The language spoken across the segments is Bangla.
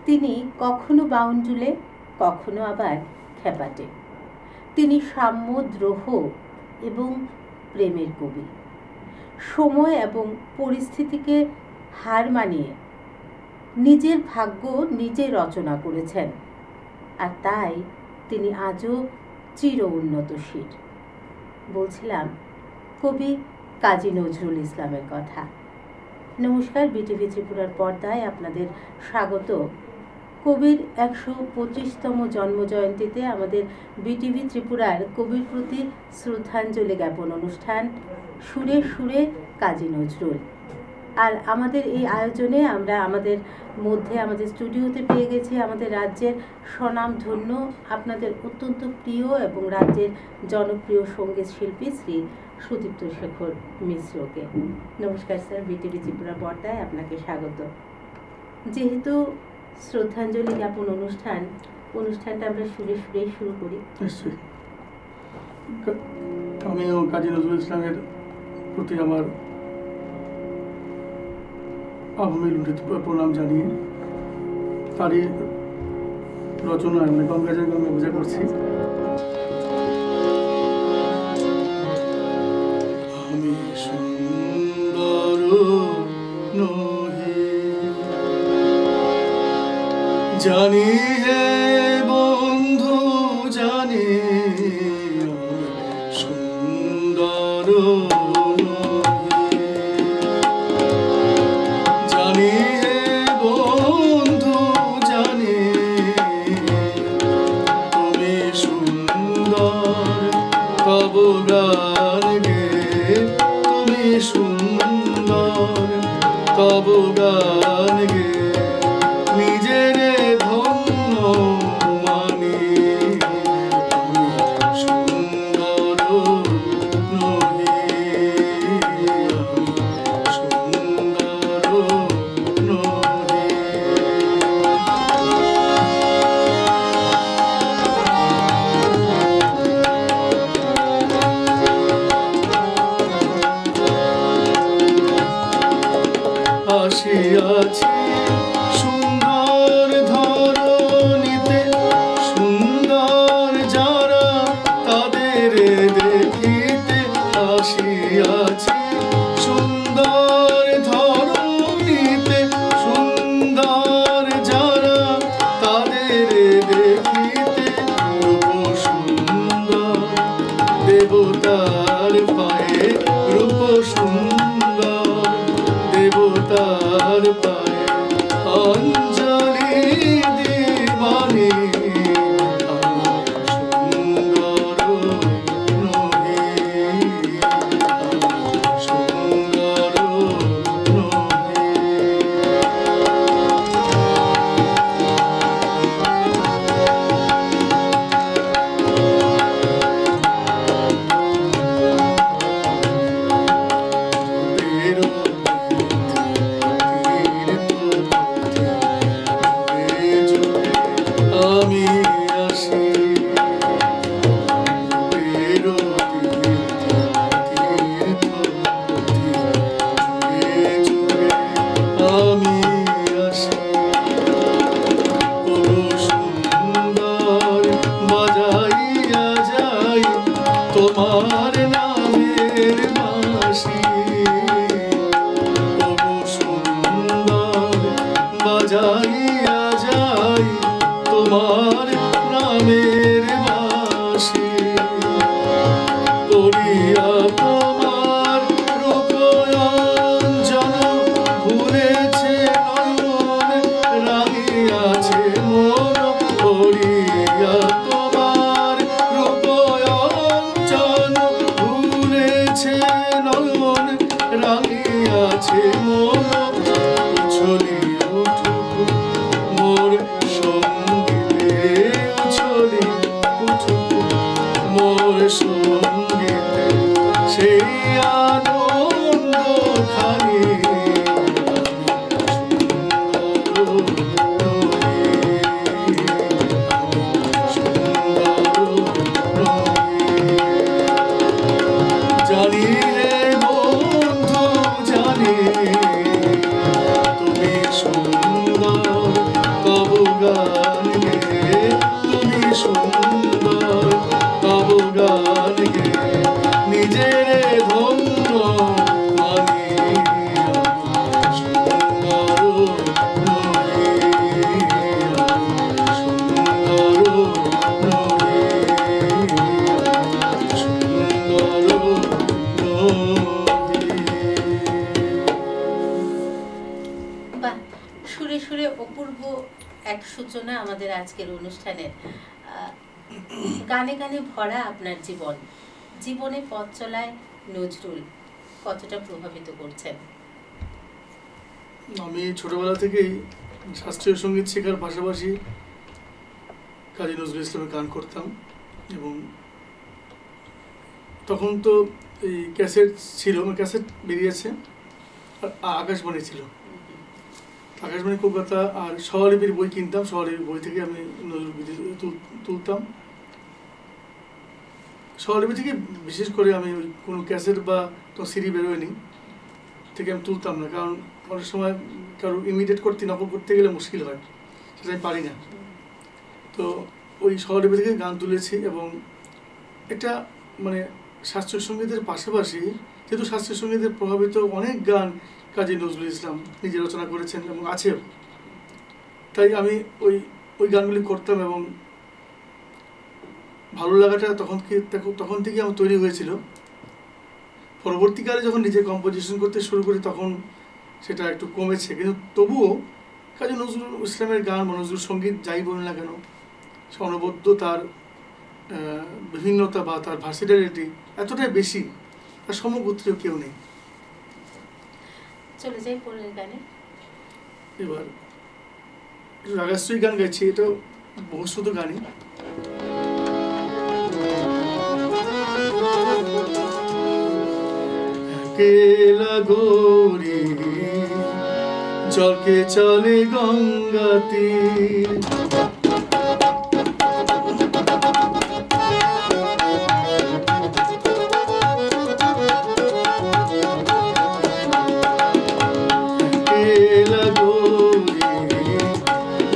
তিনি কখনো বাউন্ডুলে, কখনো আবার খ্যাপাটে। তিনি সাম্য, দ্রোহ এবং প্রেমের কবি। সময় এবং পরিস্থিতিকে হার মানিয়ে নিজের ভাগ্য নিজে রচনা করেছেন, আর তাই তিনি আজও চির উন্নতশীল। বলছিলাম কবি কাজী নজরুল ইসলামের কথা। নমস্কার, বিটিভি ত্রিপুরার পর্দায় আপনাদের স্বাগত। কবির ১২৫তম জন্মজয়ন্তীতে আমাদের বিটিভি ত্রিপুরার কবির প্রতি শ্রদ্ধাঞ্জলি জ্ঞাপন অনুষ্ঠান সুরে সুরে কাজী নজরুল। আর আমাদের এই আয়োজনে আমরা আমাদের স্টুডিওতে পেয়ে গেছি আমাদের রাজ্যের স্বনামধন্য, আপনাদের অত্যন্ত প্রিয় এবং রাজ্যের জনপ্রিয় সঙ্গীত শিল্পী শ্রী সুদীপ্ত শেখর মিশ্রকে। নমস্কার স্যার, বিটিভি ত্রিপুরা পর্দায় আপনাকে স্বাগত। যেহেতু শ্রদ্ধাঞ্জলি জ্ঞাপন অনুষ্ঠানটা আমরা সুরে সুরেই শুরু করি। নিশ্চয়ই। আমিও কাজী নজরুল ইসলামের প্রতি আমার আভূমিলুণ্ঠিত প্রণাম জানিয়ে তারই রচনায় গঙ্গাজল গঙ্গা পূজা করছি। আমি সুন্দর নহি জানি হে বন্ধু, জানি সুন্দর তব গান গে নিজের ধন্য মানি সুন্দর নহি সুন্দর নহি। আসিয়াছি সুন্দর ধরণীতে, সুন্দর যারা তাদের দেখিতে। আসিয়াছি সুন্দর ধরণীতে, সুন্দর যারা তাদের দেখিতে। রূপ সুন্দর দেবতার পায়ে, রূপ সুন্দর দেবতার পায়ে অঞ্জলি দিবানি সুন্দর নহি সুন্দর নহি। আমি আসি আমি আসি সুন্দর বাজাইয়া যাই তোমার নামের বাঁশি। সুন্দর বাজাইয়া যাই তোমার নামের বাঁশি। করিয়া তোমার রূপয়ঞ্জন ভুলেছে নয়ন, রাঙিয়াছে মন। করিয়া তোমার রূপয়ঞ্জন ভুলেছে নয়ন, রাঙিয়াছে মন। উছলি উঠুক মোর সঙ্গীতে, উছলি উঠুক মোর সঙ্গীতে, সেই আনন্দ খানি সুন্দর নহি জানি হে বন্ধু, জানি তুমি বাহ, সুরে সুরে অপূর্ব এক সূচনা আমাদের আজকের অনুষ্ঠানের। গানে গানে ভরা আপনার জীবন, জীবনে পথ চলায় নজরুল কতটা প্রভাবিত করছেন? আমি ছোটবেলা থেকেই শাস্ত্রীয় সঙ্গীত শেখার পাশাপাশি কাজী নজরুল ইসলামের গান করতাম, এবং তখন তো এই ক্যাসেট ছিল, ক্যাসেট বেরিয়েছে, আর আকাশবাণী ছিল, আকাশবাণী কলকাতা, আর স্বরলিপির বই কিনতাম, স্বরলিপির বই থেকে আমি নজরুল গীতি তুলতাম। স্বরলিপি থেকে বিশেষ করে আমি ওই কোনো ক্যাসেট বা তো সিডি বেরোয়নি থেকে আমি তুলতাম না, কারণ অনেক সময় কারো ইমিডিয়েট করতে, নকল করতে গেলে মুশকিল হয়, সেটা আমি পারি না। তো ওই স্বরলিপি থেকে গান তুলেছি, এবং এটা মানে শাস্ত্রীয় সঙ্গীতের পাশাপাশি, যেহেতু শাস্ত্রীয় সঙ্গীতের প্রভাবিত অনেক গান কাজী নজরুল ইসলাম নিজে রচনা করেছেন এবং আছেও, তাই আমি ওই গানগুলি করতাম, এবং ভালো লাগাটা তখন থেকে আমার তৈরি হয়েছিল। পরবর্তীকালে যখন নিজে কম্পোজিশন করতে শুরু করি তখন সেটা একটু কমেছে, কিন্তু তবুও কাজী নজরুল ইসলামের গান বা নজরুল সঙ্গীত যাই বলুন না কেন, সে অনবদ্য, তার বিভিন্নতা বা তার ভার্সিটালিটি এতটাই বেশি, তার সমগোত্রীয় কেউ নেই। চলে যাই পরের গানে। এবার রাগাশ্রী গান গাইছি, এটা বহুশ্রুত গানই। কেলা গৌরী জলকে চলে গঙ্গা তীর, কেলা গৌরী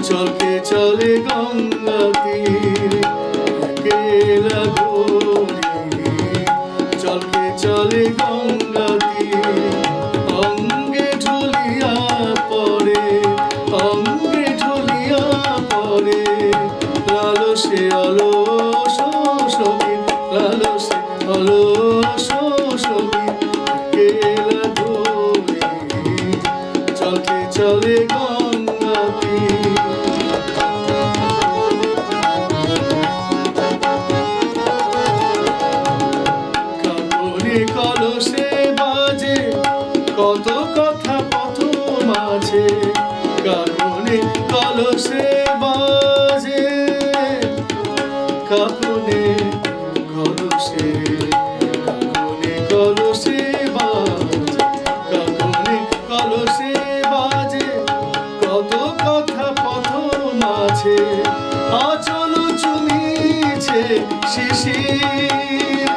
জলকে চলে গঙ্গা তীর, কেলা গৌরী জলকে চলে গঙ্গা তীর, অঙ্গে ঢুলিয়া পড়ে, অঙ্গে ঢুলিয়া পড়ে, লালসে অলস সখী, লালসে অলস সখী, কেলা গৌরী জলকে চলে গঙ্গা তীর। কাকনে কলসে বাজে কত কথা পথ মাঝে, কাকনে কলসে বাজে, কাকনে কলসে, কাকনে কলসে বাজে, কাকনে কলসে বাজে, কত কথা পথ মাঝে, আচল চুমিছে শিশির,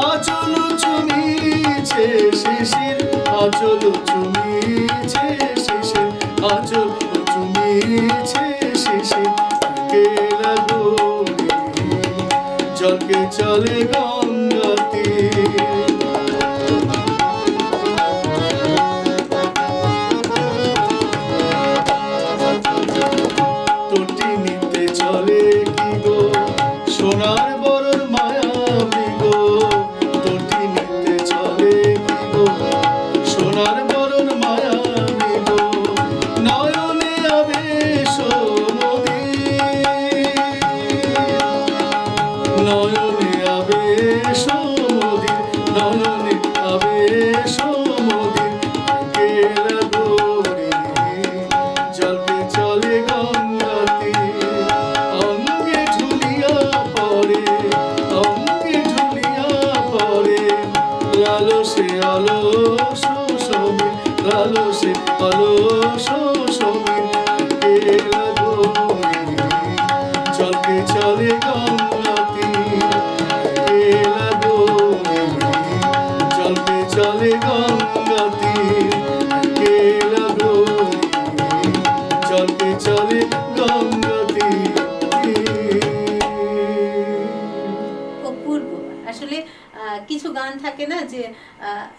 আচল চুমিছে শিশির, আচল চুমিছে শিশির, আচল চুমিছে শিশির, কেলা গৌরী জলকে চলে গঙ্গা তীর। তোটি নিতে চলে কি গো সোনার বরর মায়াবী গো, তোটি নিতে চলে কি গো সোনার বরর মায়াবী গো, নয়নে আবেশ মোদির, নয়নে আবেশ মোদির, নয়নে আবেশ মোদির, কেলা গৌরী জলকে চলে গঙ্গা তীর, অঙ্গে ঝুলিয়া পড়ে, অঙ্গে ঝুলিয়া পড়ে, লালসে অলস সমীর, লালসে অলস সমীর, কেলা গৌরী জলকে চলে গঙ্গা তীর, কেলা গৌরী জলকে চলে গঙ্গা তীর, কেলা গৌরী জলকে চলে গঙ্গা তীর। অপূর্ব। আসলে কিছু গান থাকে না যে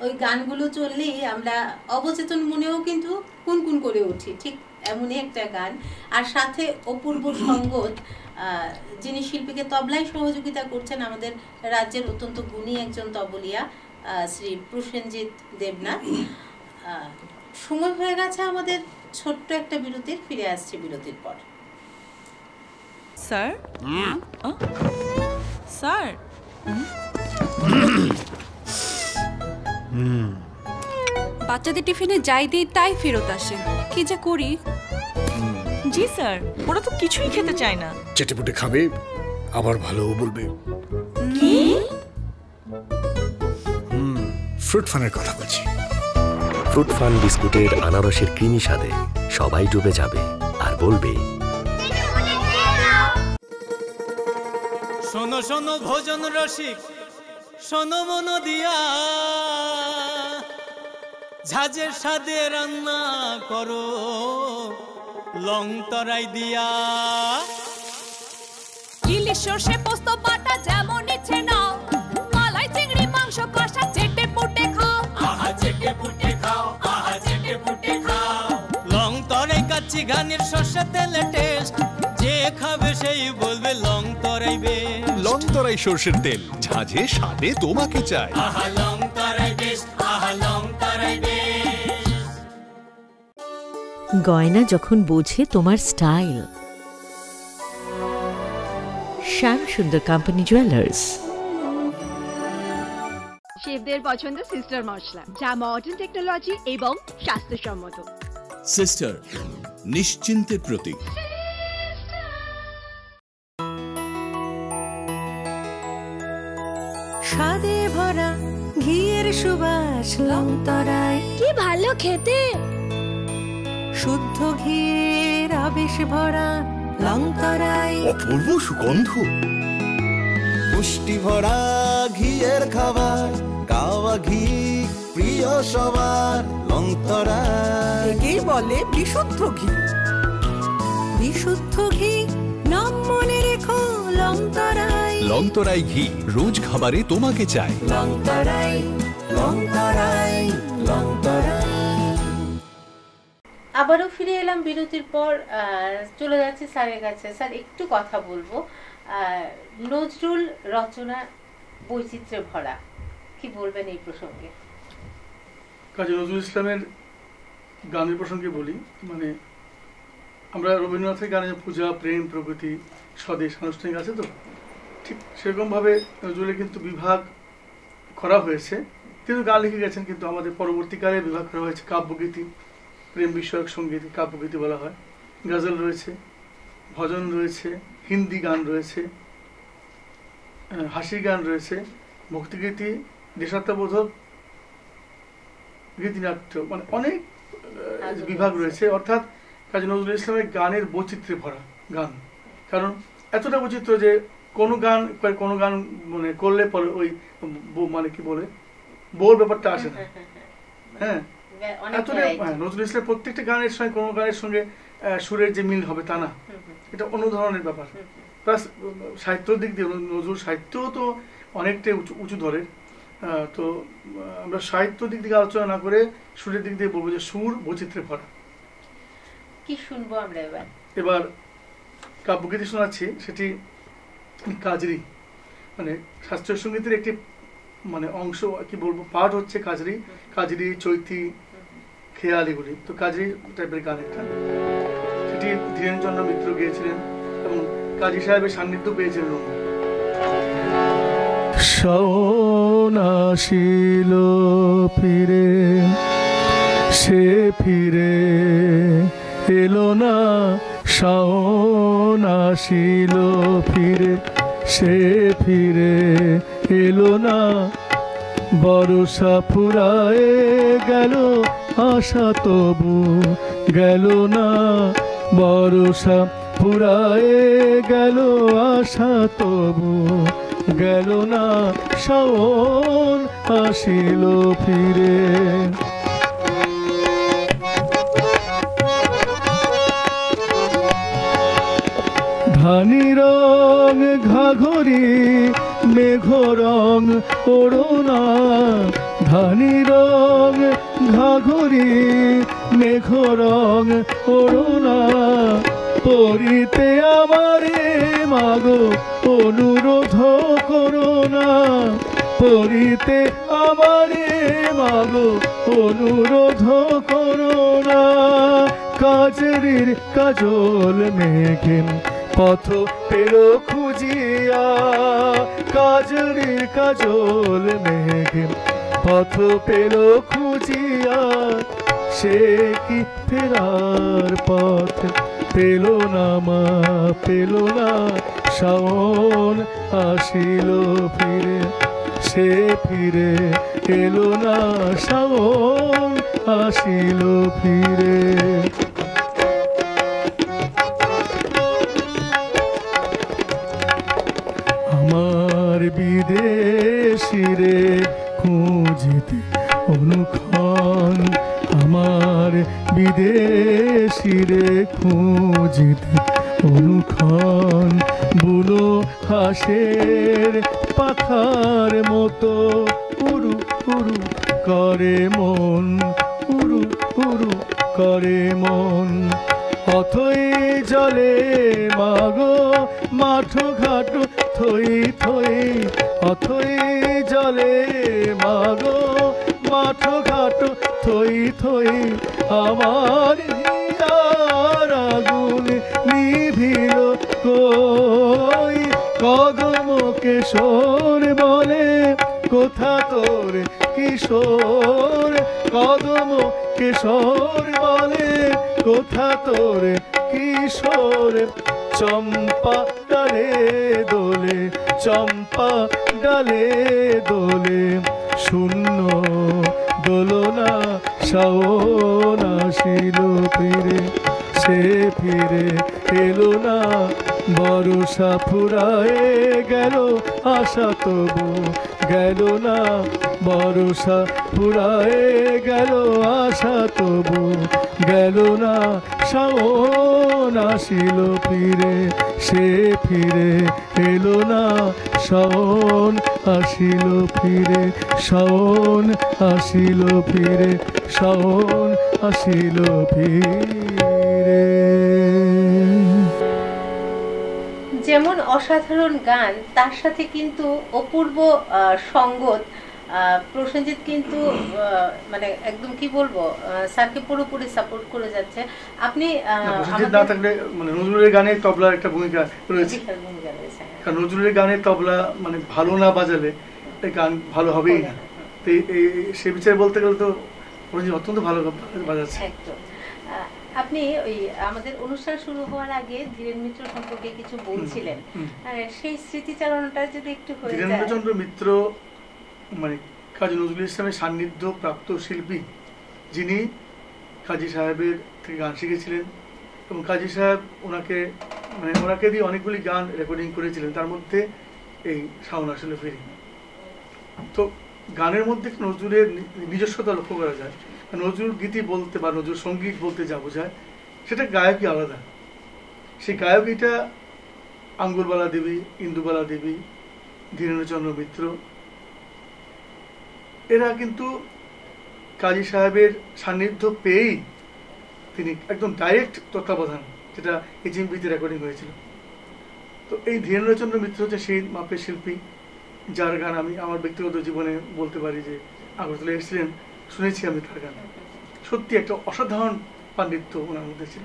ওই গানগুলো চললেই আমরা অবচেতন মনেও কিন্তু কুনকুন করে উঠি, ঠিক এমনই একটা গান। আর সাথে অপূর্ব সঙ্গত, যিনি শিল্পীকে তবলায় সহযোগিতা করছেন আমাদের রাজ্যের অত্যন্ত গুণী একজন তবলিয়া শ্রী প্রসেনজিৎ দেবনাথ। সময় হয়ে গেছে আমাদের ছোট্ট একটা বিরতির, ফিরে আসছে বিরতির পর। স্যার, স্যার, বাচ্চাদের টিফিনে যাই দিই তাই ফেরত আসে, কি যে করি। জি স্যার, ওরা তো কিছুই খেতে চায় না। চেটেপুটে খাবে, আবার ভালোও বলবে। কি? ফ্রুট ফানের কথা বলছি। ফ্রুট ফান বিস্কুটের আনারসের ক্রিমি স্বাদে সবাই ডুবে যাবে আর বলবে, শোনো শোনো ভোজন রসিক, শোনো মন দিয়া, ঝাঁঝের স্বাদে রান্না করো লং তরাই দিয়া। ইলিশ সর্ষে পোস্ত বাটা যেমন ইচ্ছে নাও, মালাই চিংড়ি মাংস কষা চেটে পুটে খাও, আহা চেটে পুটে খাও, আহা চেটে পুটে খাও। লং তরাই কাচ্চি ঘানির সর্ষে তেলে টেস্ট, যে খাবে সেই বলবে লং তরাই বেশ। লং তরাই সর্ষের তেল, ঝাঁঝে স্বাদে তোমাকে চাই। আহা লং তরাই বেশ, আহা লং তরাই বেশ। গয়না যখন বোঝে তোমার স্টাইল, শ্যাম সুন্দর কোম্পানি জুয়েলার্স। শেফদের পছন্দ সিস্টার মশলা, যা মডার্ন টেকনোলজি এবং স্বাস্থ্যসম্মত। সিস্টার, নিশ্চিন্তের প্রতীক। স্বাদে ভরা ঘিয়ের সুবাস লং তরাই, কি ভালো খেতে। শুদ্ধ ঘিয়ের আবেশ ভরা লং তরাই, অপূর্ব সুগন্ধ। পুষ্টি ভরা ঘিয়ের খাবার, গাওয়া ঘি প্রিয় সবার লং তরাই। একেই বলে বিশুদ্ধ ঘি। বিশুদ্ধ ঘি নাম মনে রেখো লং তরাই। লং তরাই ঘি রোজ খাবারে তোমাকে চাই। লং তরাই, লং তরাই, লং তরাই। আবারও ফিরে এলাম বিরতির পর। চলে যাচ্ছে স্যারের কাছে। স্যার, একটু কথা বলবো। নজরুল রচনা বৈচিত্র্যে ভরা, কি বলবেন এই প্রসঙ্গে? কাজী নজরুল ইসলামের গানের প্রসঙ্গে বলি, মানে আমরা রবীন্দ্রনাথের গানে পূজা, প্রেম, প্রগতি, স্বদেশ, আনুষ্ঠানিক আছে, তো ঠিক সেরকমভাবে নজরুলের কিন্তু বিভাগ করা হয়েছে। কিন্তু গান লিখে গেছেন, কিন্তু আমাদের পরবর্তীকালে বিভাগ করা হয়েছে কাব্যগীতি, প্রেম বিষয়ক সঙ্গীত কাব্যগীতি বলা হয়, গজল রয়েছে, ভজন রয়েছে, হিন্দি গান রয়েছে, হাসির গান রয়েছে, ভক্তিগীতি, দেশাত্মবোধক গীতিনাট্য, মানে অনেক বিভাগ রয়েছে। অর্থাৎ কাজী নজরুল ইসলামের গানের বৈচিত্র্যে ভরা গান। কারণ এতটা বৈচিত্র্য যে কোনো গান মানে করলে পরে ওই মানে কি বলে বোর ব্যাপারটা আসে না। হ্যাঁ, এতটা নজরুল ইসলামের প্রত্যেকটা গানের সঙ্গে কোনো গানের সঙ্গে সুরের যে মিল হবে তা না, এটা অন্য ধরনের ব্যাপার। প্লাস সাহিত্যর দিক দিয়ে নজরুল সাহিত্যও তো অনেকটাই উঁচু ধরে। তো আমরা সাহিত্য দিক থেকে আলোচনা না করে সুরের দিক দিয়ে বলবো যে সুর বৈচিত্র্যে ভরা। কি শুনবো আমরা এবার কাব্যগীতি শোনাচ্ছি, সেটি কাজরি, মানে শাস্ত্রীয় সঙ্গীতের একটি মানে অংশ, কি বলবো, পার্ট হচ্ছে কাজরি, চৈতি, খেয়াল, এগুলি। তো কাজরি টাইপের গান একটা, সেটি ধীরেনচন্দ্র মিত্র গেয়েছিলেন এবং কাজী সাহেবের সান্নিধ্য পেয়েছিলেন। শাওন আসিল ফিরে, সে ফিরে এলো না, শাওন আসিল ফিরে, সে ফিরে এলো না, বরষা ফুরায়ে গেল, আশা তবু গেল না, বরষা ফুরায়ে গেল, আশা তবু গেল না, শাওন আসিল ফিরে। ধানি রং ঘাঘরি, মেঘ রং ওড়না, ধানি রং ঘাঘরি, মেঘ রং ওড়না, পরিতে আমারে মাগো অনুরোধ করোনা, পরিতে আমারে মাগো অনুরোধ করোনা, কাজরির কাজল মেঘে পথ পেল খুঁজিয়া, কাজরির কাজল মেঘে পথ পেল খুঁজিয়া, সে কি ফেরার পথ পেল না মা, পেল না শাওন আসিল ফিরে, সে ফিরে এলো না শাওন আসিল ফিরে। আমার বিদেশিরে খুঁজিতে অনুক্ষণ, আমার বিদেশিরে খুঁজিতে অনুক্ষণ, বুনো হাঁসের পাখার মতো উড়ু উড়ু করে মন, উড়ু উড়ু করে মন। অথই জলে মাগো মাঠ ঘাট থই থই, অথই জলে মাগো মাঠ ঘাট থই থই, আমার হিয়ার আগুন নিভিল কই, কদম কেশর বলে কোথা তোর কিশোর, কদম কেশর বলে কোথা তোর কিশোর। চম্পা ডালে দোলে, চম্পা ডালে দোলে, শূন্য দোলনা শাওন আসিল ফিরে, সে ফিরে এলো না, বর্ষা ফুরায়ে গেল আশা তবু গেল না, বর্ষা ফুরায়ে গেল আশা তবু গেল না, শাওন আসিল ফিরে, সে ফিরে এলো না, শাওন আসিল ফিরে, শাওন আসিল ফিরে, শাওন আসিল ফিরে। যেমন অসাধারণ গান, তার সাথে কিন্তু অপূর্ব সঙ্গত। প্রসেনজিৎ কিন্তু মানে একদম কি বলবো, স্যারকে পুরোপুরি সাপোর্ট করে যাচ্ছে। আপনি না থাকলে মানে নজরুলের গানে তবলার একটা ভূমিকা রয়েছে, কারণ নজরুলের গানে তবলা মানে ভালো না বাজালে এই গান ভালো হবেই না। তো সে বিচারে বলতে গেলে তো অত্যন্ত ভালো বাজাচ্ছে। আপনি ওই আমাদের অনুষ্ঠান শুরু হওয়ার আগে ধীরেন মিত্র সম্পর্কে কিছু বলছিলেন, সেই স্মৃতিচারণটা যদি একটু হয়ে যায়। ধীরেন্দ্রচন্দ্র মিত্র মানে কাজী নজরুল ইসলামের সান্নিধ্য প্রাপ্ত শিল্পী, যিনি কাজী সাহেবের থেকে গান শিখেছিলেন এবং কাজী সাহেব ওনাকে দিয়ে অনেকগুলি গান রেকর্ডিং করেছিলেন, তার মধ্যে এই শাওন আসিল ফিরে। তো গানের মধ্যে নজরুলের নিজস্বতা লক্ষ্য করা যায়। নজরুল গীতি বলতে বা নজরুল সঙ্গীত বলতে যা বোঝায় সেটা গায়কই আলাদা। সেই গায়কীটা আঙ্গুরবালা দেবী, ইন্দুবালা দেবী, ধীরেন্দ্রচন্দ্র মিত্র, এরা কিন্তু কাজী সাহেবের সান্নিধ্য পেয়েই তিনি একদম ডাইরেক্ট তত্ত্বাবধান, যেটা এইচএমভিতে রেকর্ডিং হয়েছিল। তো এই ধীরেন্দ্রচন্দ্র মিত্র হচ্ছে সেই মাপের শিল্পী, যার গান আমি আমার ব্যক্তিগত জীবনে বলতে পারি যে আগরতলা এসেছিলেন, শুনেছি আমি তার গান। সত্যি একটা অসাধারণ পাণ্ডিত্য ওনার মধ্যে ছিল।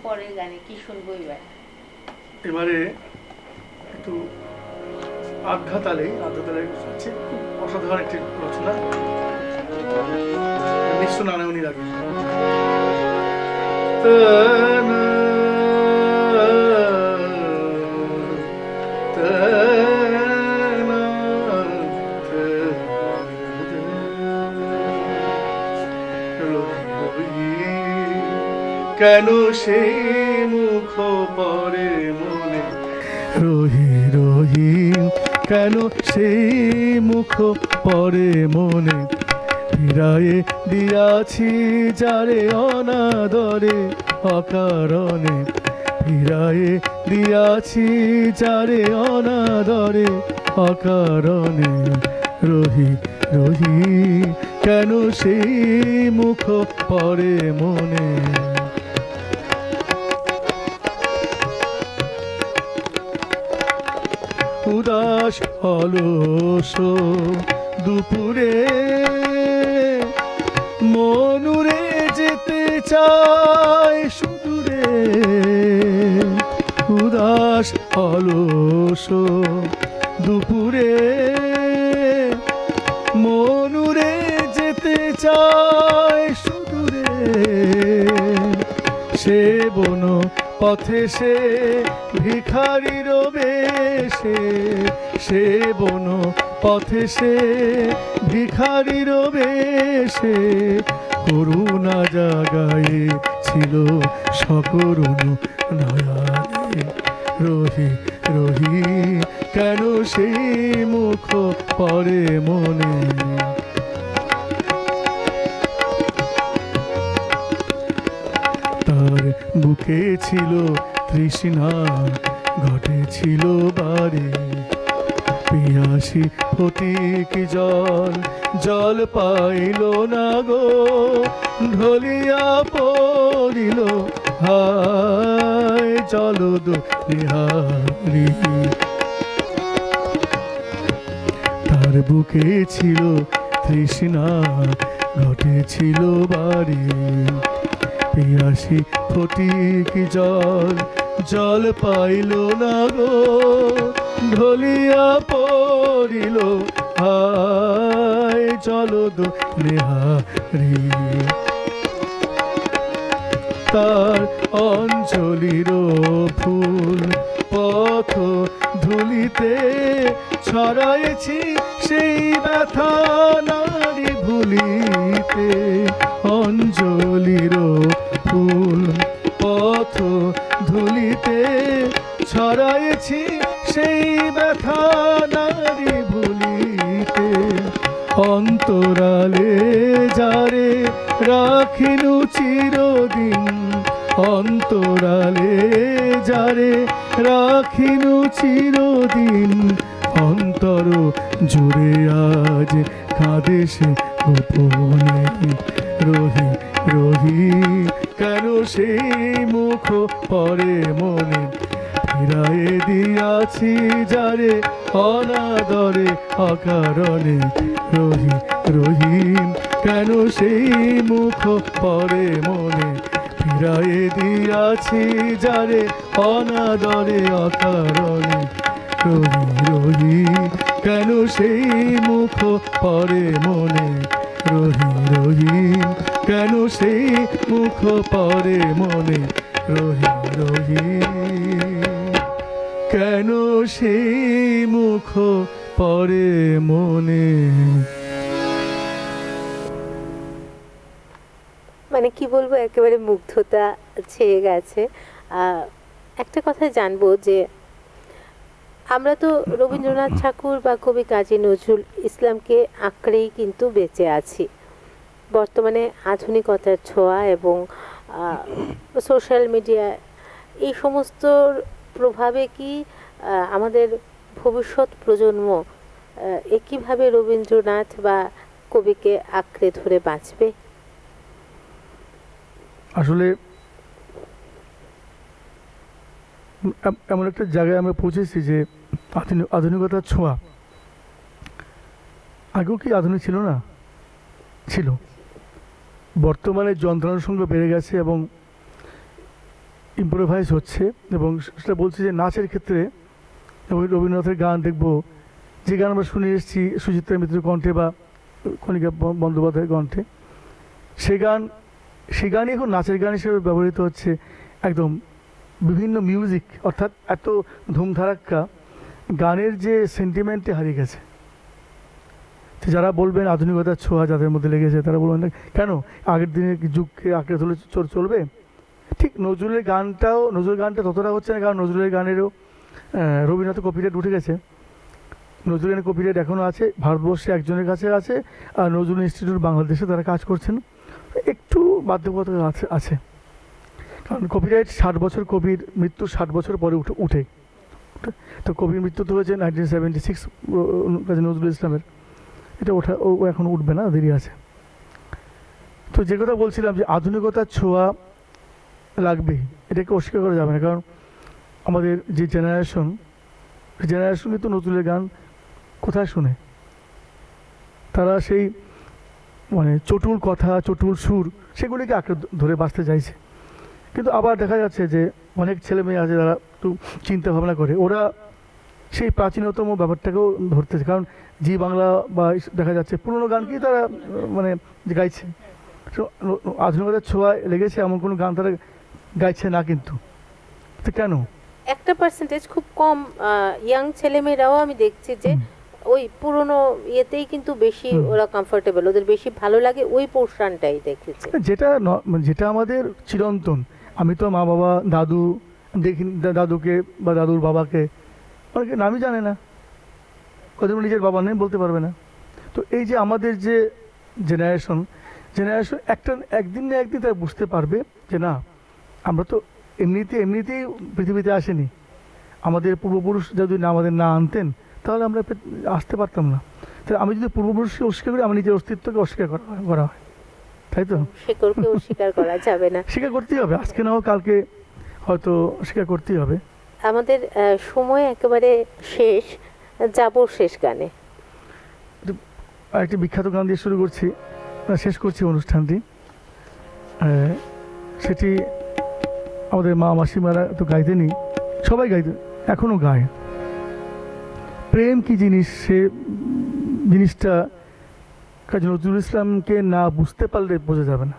পরের গানে কি শুনবো এবারে একটু আধ্যাতালে হচ্ছে খুব অসাধারণ একটি রচনা, মিশ্র নারায়ণীর আগে। কেন সেই মুখ পরে মনে, রহি রহি কেন সেই মুখ পরে মনে, ফিরায়ে দিয়াছি যারে অনাদরে অকারণে, ফিরায়ে দিয়াছি যারে অনাদরে অকারণে, রহি রহি কেন সেই মুখ পরে মনে। উদাস অলস দুপুরে মনুরে যেতে চায় সুদূরে উদাস অলস দুপুরে মনুরে যেতে চায় সুদূরে সে বন পথে সে ভিখারির বেশে সে বন পথে সে ভিখারির বেশে করুণা জাগায় ছিল সকরুণ নয়নে রহি রহি কেন সেই মুখ পরে মনে তার বুকে ছিল তৃষ্ণা ঘটেছিল বারে পিয়াসী ফটিক জল জল পাইল না গো ঢলিয়া পড়িল হায় জলদ বিহারি তার বুকে ছিল তৃষ্ণা ঘটেছিল বারে পিয়াসী ফটিক জল জল পাইল না গো ঢলিয়া পড়িল হায় জলদ নেহারি তার অঞ্জলির ফুল পথ ধুলিতে ছড়াইছি সেই ব্যথা নারী ভুলিতে অঞ্জলির ফুল পথ ধুলিতে ছড়াইছি সেই ব্যথা নারী ভুলিতে অন্তরালে যারে রাখিনু চিরদিন অন্তরালে যারে রাখিনু চিরদিন অন্তর জুড়ে আজ কাঁদে সে গোপনে রহি রহি কেন সেই মুখ পরে মনে ফিরায়ে দিয়াছি যারে অনাদরে অকারণে রহি রহিম কেন সেই মুখ পরে মনে ফিরায়ে দিয়াছি যারে অনাদরে অকারণে রহি রহি কেন সেই মুখ পরে মনে রহি রহিম কেন সেই মুখ পরে মনে রহি রহি কেন সেই মুখ পরে মনে মানে কি বলবো একেবারে মুগ্ধতা ছেয়ে গেছে একটা কথা জানবো যে আমরা তো রবীন্দ্রনাথ ঠাকুর বা কবি কাজী নজরুল ইসলামকে আঁকড়েই কিন্তু বেঁচে আছি বর্তমানে আধুনিকতার ছোঁয়া এবং সোশ্যাল মিডিয়া এই সমস্ত প্রভাবে কি আমাদের ভবিষ্যৎ প্রজন্ম একইভাবে রবীন্দ্রনাথ বা কবিকে আঁকড়ে ধরে বাঁচবে আসলে এমন একটা জায়গায় আমরা পৌঁছেছি যে আধুনিকতার ছোঁয়া আগেও কি আধুনিক ছিল না ছিল বর্তমানে যন্ত্রণার সঙ্গে বেড়ে গেছে এবং ইম্প্রোভাইজ হচ্ছে এবং সেটা বলছি যে নাচের ক্ষেত্রে এবং রবীন্দ্রনাথের গান দেখব যে গান আমরা শুনে এসেছি সুচিত্রা মিত্রের কণ্ঠে বা কণিকা বন্দ্যোপাধ্যায়ের কণ্ঠে সেই গানই এখন নাচের গান হিসেবে ব্যবহৃত হচ্ছে একদম বিভিন্ন মিউজিক অর্থাৎ এত ধুমধারাক্কা গানের যে সেন্টিমেন্টে হারিয়ে গেছে তো যারা বলবেন আধুনিকতার ছোঁয়া যাদের মধ্যে লেগেছে তারা বলবেন কেন আগের দিনের যুগকে আঁকড়ে ধরে চলবে ঠিক নজরুলের গানটা ততটা হচ্ছে না কারণ নজরুলের গানেরও রবীন্দ্রনাথ কপিরাইট উঠে গেছে নজরুলের কপিরাইট এখনও আছে ভারতবর্ষে একজনের কাছে আছে আর নজরুল ইনস্টিটিউট বাংলাদেশে তারা কাজ করছেন একটু বাধ্যবাধকতা আছে কারণ কপিরাইট 60 বছর কবির মৃত্যু 60 বছর পরে উঠে তো কবির মৃত্যু তো হয়েছে 1976 কাজী নজরুল ইসলামের এটা ও এখন উঠবে না দেরি আছে তো যে কথা বলছিলাম যে আধুনিকতার ছোঁয়া লাগবে এটাকে অস্বীকার করা যাবে না কারণ আমাদের যে জেনারেশন তো নজরুলের গান কোথায় শুনে তারা সেই মানে চটুল কথা, চটুল সুর, সেগুলিকে আঁকড়ে ধরে বাঁচতে চাইছে। কিন্তু আবার দেখা যাচ্ছে যে অনেক ছেলে মেয়ে আছে যারা একটু চিন্তা ভাবনা করে, ওরা সেই প্রাচীনতম ব্যাপারটাকেও ধরতেছে। কারণ জি বাংলা বা দেখা যাচ্ছে পুরোনো গানকেই তারা মানে গাইছে। আধুনিকতার ছোঁয়ায় লেগেছে এমন কোনো গান তারা গাইছে না। কিন্তু তো কেন? একটা পার্সেন্টেজ খুব কম ইয়াং ছেলেমেয়েরাও আমি দেখছি যে ওই পুরনো ইয়েতেই কিন্তু বেশি ওরা কমফোর্টেবল, ওদের বেশি ভালো লাগে ওই পোর্শনটাই দেখেছে, যেটা আমাদের চিরন্তন। আমি তো মা বাবা দাদু দেখি, দাদুকে বা দাদুর বাবাকে অনেকে নামই জানে না, কত নিজের বাবা নেই বলতে পারবে না। তো এই যে আমাদের যে জেনারেশন একদিন না একদিন তারা বুঝতে পারবে যে না, আমরা তো এমনিতেই পৃথিবীতে আসেনি। আমাদের পূর্বপুরুষ যদি না আমাদের না আনতেন তাহলে আমরা আসতে পারতাম না। তাহলে আমি যদি পূর্বপুরুষকে অস্বীকার করি, আমি নিজের অস্তিত্বকে অস্বীকার করা হয়, তাই তো? শিকড়কে অস্বীকার করা যাবে না, স্বীকার করতেই হবে, আজকে না হোক কালকে হয়তো স্বীকার করতেই হবে। আমাদের সময় একেবারে শেষ, যাব শেষ গানে। একটি বিখ্যাত গান দিয়ে শুরু করছি, শেষ করছি অনুষ্ঠানটি। সেটি আমাদের মা মাসিমারা তো গাইতেনি, সবাই গাইতে, এখনও গায়। প্রেম কি জিনিস, সে জিনিসটা কাজী নজরুল ইসলামকে না বুঝতে পারলে বোঝা যাবে না।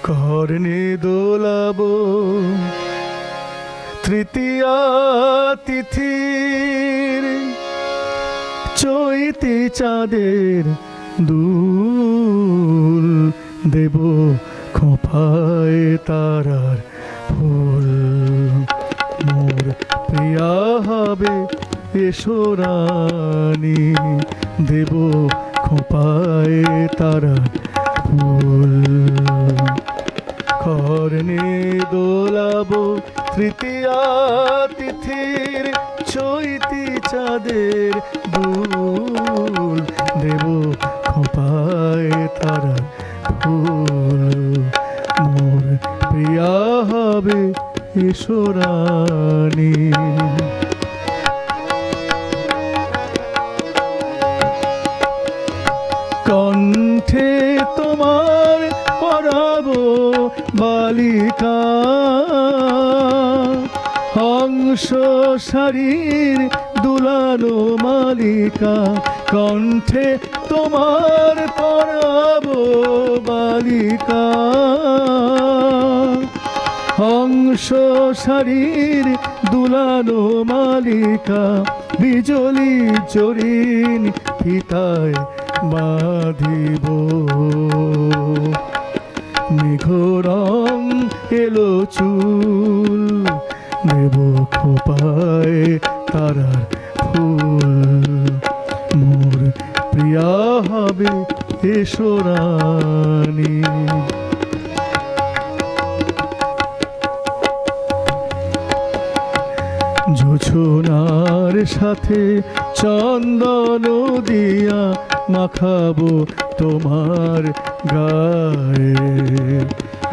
কর্ণে দোলাবো তৃতীয়া তিথির চৈতি চাঁদের দুল, দেব খোঁপায় তারার ফুল, মোর প্রিয়া হবে এসো রানী, দেব খোঁপায় তারার ফুল। কর্ণে দোলাবো তৃতীয়া তিথির চৈতি চাঁদের দুল, দেব খোঁপায় তারা ফুল, মোর প্রিয়া হবে এসো রানী। কণ্ঠে তোমার পরাবো বালিকা, হংস শাড়ির দুলানো মালিকা, কণ্ঠে তোমার পরাবো বালিকা, হংস শাড়ির দুলানো মালিকা, বিজলি চরিন ফিতায় বাঁধিব, মেঘরং এলো চুল, দেব খোঁপায় তারার ফুল, মোর প্রিয়া হবে এসো রানী। জোছনার সাথে চন্দন দিয়া মাখাবো তোমার গায়ে,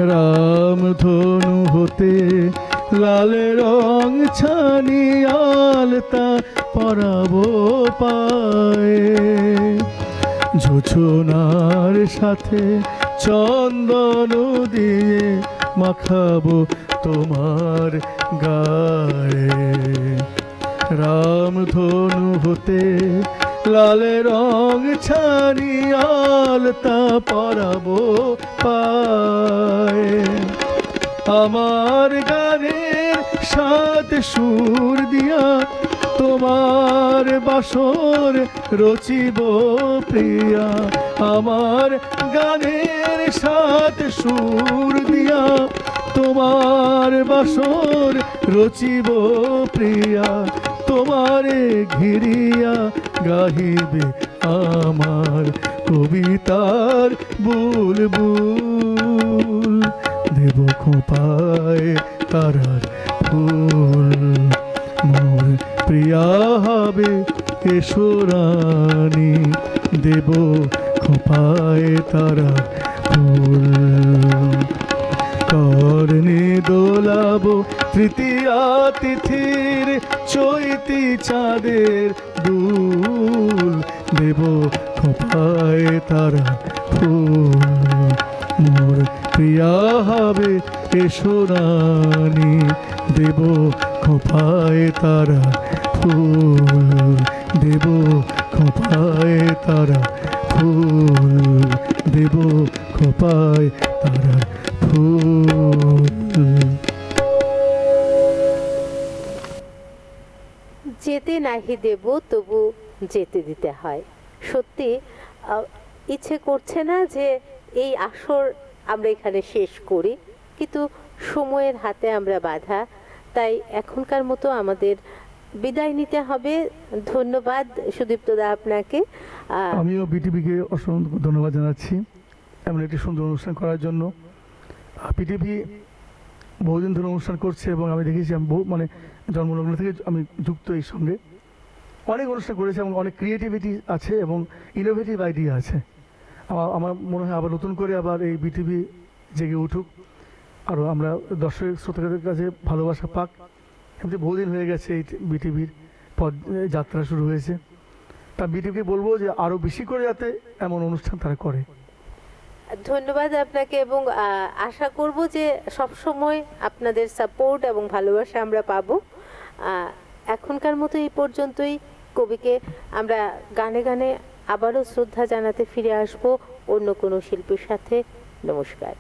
রামধনু হতে লাল রং ছানি আলতা পরাবো পায়ে, জোছনার সাথে চন্দন দিয়ে মাখাবো তোমার গায়ে, রামধনু হতে লাল রং ছানি আলতা পরাবো পায়ে, আমার গানের সাত সুর দিয়া তোমার বাসর রচিব প্রিয়া, আমার গানের সাত সুর দিয়া তোমার বাসর রচিব প্রিয়া, তোমারে ঘিরিয়া গাহিবে আমার কবিতার বুলবুল, দেব খোঁপায় তারার ফুল, মোর প্রিয়া হবে এসো রানী, দেব খোঁপায় তারার ফুল। স্মরণে দোলাবো তৃতীয়া তিথির চৈতি চাঁদের দুল, দেব খোপায় তারা ফুল, মোর প্রিয়া হবে এসো রানী, দেব খোপায় তারা ফুল, দেব খোপায় তারা ফুল, দেব খোপায় তারা ফুল। যেতে নাহি দেব তবু যেতে দিতে হয়। সত্যি ইচ্ছে করছে না যে এই আসর আমরা এখানে শেষ করি, কিন্তু সময়ের হাতে আমরা বাঁধা, তাই এখনকার মতো আমাদের বিদায় নিতে হবে। ধন্যবাদ সুদীপ্তদা আপনাকে। আমিও বিটিভিকে অসংখ্য ধন্যবাদ জানাচ্ছি এমন একটি সুন্দর অনুষ্ঠান করার জন্য। বিটিভি বহুদিন ধরে অনুষ্ঠান করছে এবং আমি দেখেছি, আমি বহু মানে জন্মলগ্ন থেকে আমি যুক্ত এই সঙ্গে, অনেক অনুষ্ঠান করেছে এবং অনেক ক্রিয়েটিভিটি আছে এবং ইনোভেটিভ আইডিয়া আছে। আমার মনে হয় আবার নতুন করে আবার এই বিটিভি জেগে উঠুক, আরও আমরা দর্শক শ্রোতাদের কাছে ভালোবাসা পাক। এমনি বহুদিন হয়ে গেছে এই বিটিভির পদ যাত্রা শুরু হয়েছে, তা বিটিভিকে বলবো যে আরও বেশি করে যাতে এমন অনুষ্ঠান তারা করে। ধন্যবাদ আপনাকে এবং আশা করব যে সব সময় আপনাদের সাপোর্ট এবং ভালোবাসা আমরা পাবো। এখনকার মতো এই পর্যন্তই। কবিকে আমরা গানে গানে আবারও শ্রদ্ধা জানাতে ফিরে আসব অন্য কোনো শিল্পীর সাথে। নমস্কার।